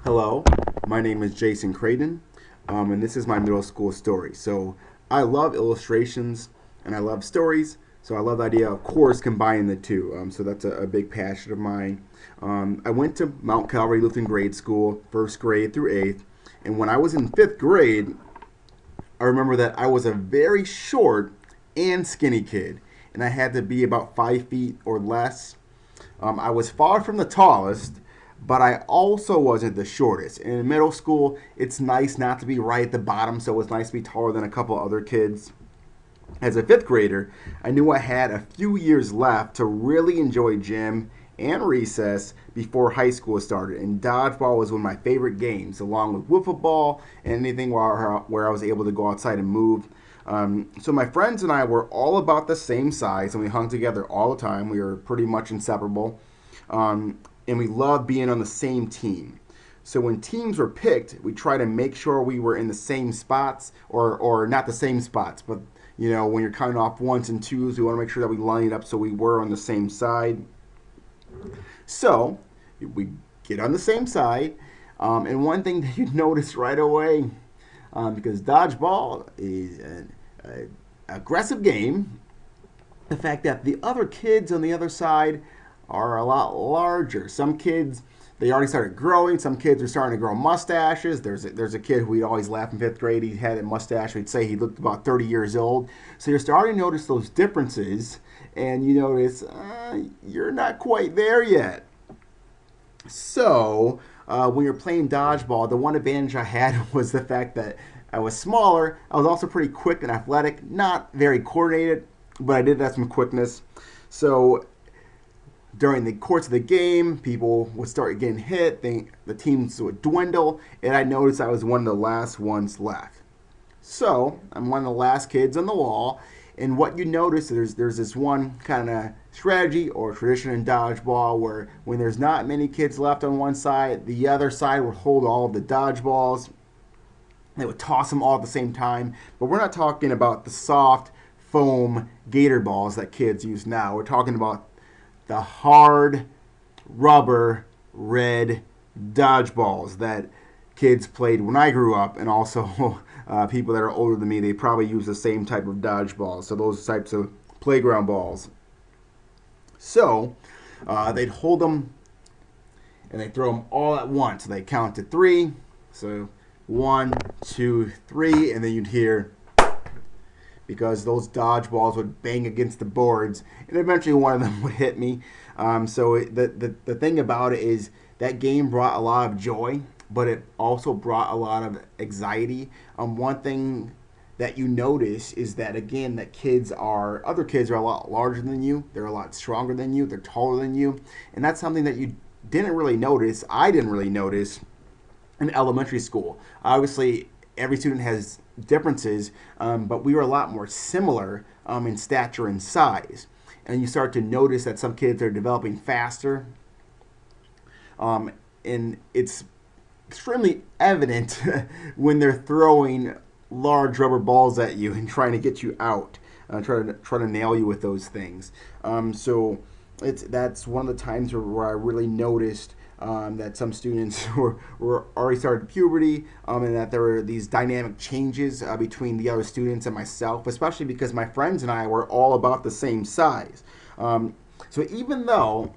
Hello, my name is Jason Creighton, and this is my middle school story. So I love illustrations and I love stories. So I love the idea, of course, combining the two. So that's a big passion of mine. I went to Mount Calvary Lutheran Grade School, first grade through eighth, and when I was in fifth grade, I remember that I was a very short and skinny kid, and I had to be about 5 feet or less. I was far from the tallest, but I also wasn't the shortest. And in middle school, it's nice not to be right at the bottom, so it's nice to be taller than a couple other kids. As a fifth grader, I knew I had a few years left to really enjoy gym and recess before high school started. And dodgeball was one of my favorite games, along with wiffle ball and anything where I was able to go outside and move. So my friends and I were all about the same size, and we hung together all the time. We were pretty much inseparable, and we loved being on the same team. So when teams were picked, we try to make sure we were in the same spots, or not the same spots, but when you're counting off ones and twos, we want to make sure that we line it up so we were on the same side. So we get on the same side, and one thing that you notice right away, because dodgeball is an aggressive game, the fact that the other kids on the other side are a lot larger. Some kids, they already started growing. Some kids are starting to grow mustaches. There's a kid who we'd always laugh in fifth grade. He had a mustache. We'd say he looked about 30 years old. So you're starting to notice those differences, and you notice you're not quite there yet. So when you're playing dodgeball, the one advantage I had was the fact that I was smaller. I was also pretty quick and athletic, not very coordinated, but I did have some quickness. So during the course of the game, people would start getting hit, the teams would dwindle, and I noticed I was one of the last ones left. So I'm one of the last kids on the wall, and what you notice is there's this one kind of strategy or tradition in dodgeball where when there's not many kids left on one side, the other side would hold all of the dodgeballs. They would toss them all at the same time, but we're not talking about the soft foam gator balls that kids use now. We're talking about the hard rubber red dodgeballs that kids played when I grew up, and also people that are older than me, they probably use the same type of dodgeballs. So those types of playground balls. So they'd hold them and they throw them all at once. So they count to three. So 1, 2, 3, and then you'd hear, because those dodgeballs would bang against the boards, and eventually one of them would hit me. The thing about it is that game brought a lot of joy, but it also brought a lot of anxiety. One thing that you notice is that, again, that other kids are a lot larger than you, they're a lot stronger than you, they're taller than you, and that's something that you didn't really notice. I didn't really notice in elementary school. Obviously, every student has differences, but we were a lot more similar in stature and size. And you start to notice that some kids are developing faster, and it's extremely evident when they're throwing large rubber balls at you and trying to get you out, try to nail you with those things. So that's one of the times where I really noticed that some students were already started puberty, and that there were these dynamic changes between the other students and myself, especially because my friends and I were all about the same size. So even though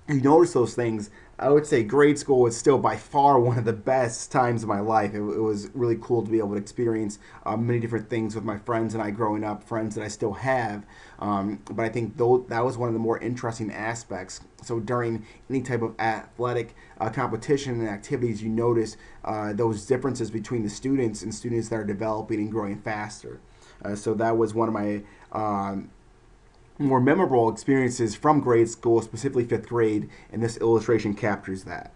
you notice those things, I would say grade school was still by far one of the best times of my life. It was really cool to be able to experience many different things with my friends and I growing up, friends that I still have. But I think that was one of the more interesting aspects. So during any type of athletic competition and activities, you notice those differences between the students and students that are developing and growing faster. So that was one of my more memorable experiences from grade school, specifically fifth grade, and this illustration captures that.